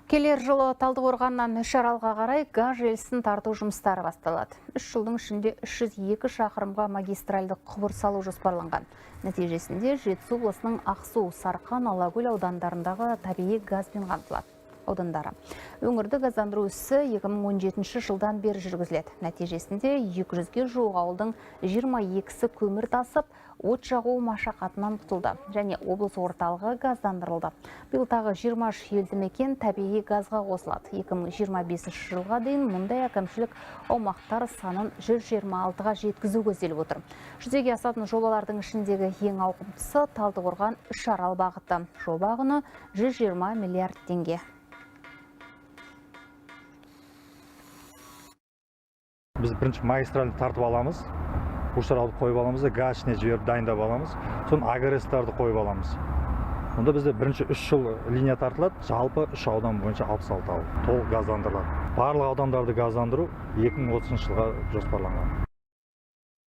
Келер жылы Талдықорғаннан Үшаралға қарай газ желісін тарту жұмыстары басталады. 3 жылдың ішінде 302 шақырымға магистральды құбыр салу жоспарланған. Нәтижесінде Жетісу облысының Ақсу, Сарқан, Алакөл аудандарындағы табиғи газбен қамтылады. Аудандары. Өңірді газдандыру ісі 2017 жылдан бері жүргізіледі. Нәтижесінде 200-ге жуық ауылдың 22-сі көмір тасып, от жағу машақатынан құтылды және облыс орталығы газдандырылды. Биыл тағы 23 елді мекен табиғи газға қосылады. 2025 жылға дейін мұндай әкімшілік аумақтар санын 126-ға жеткізу көзделіп отыр. Жүзеге асатын жобалардың ішіндегі ең ауқымдысы Талдықорған Үшарал бағыты. Жоба құны 120 миллиард теңге. Біз бірінші магистральді тартып аламыз, Үшаралды қойып аламыз, газ ішіне жіберіп дайындап аламыз, сосын агрестарды қойып аламыз. Онда бізде бірінші 3 жыл линия тартылады, жалпы 3 аудан бойынша 66 ауыл толық газдандырылады. Барлық аудандарды газдандыру 2030 жылға жоспарланған.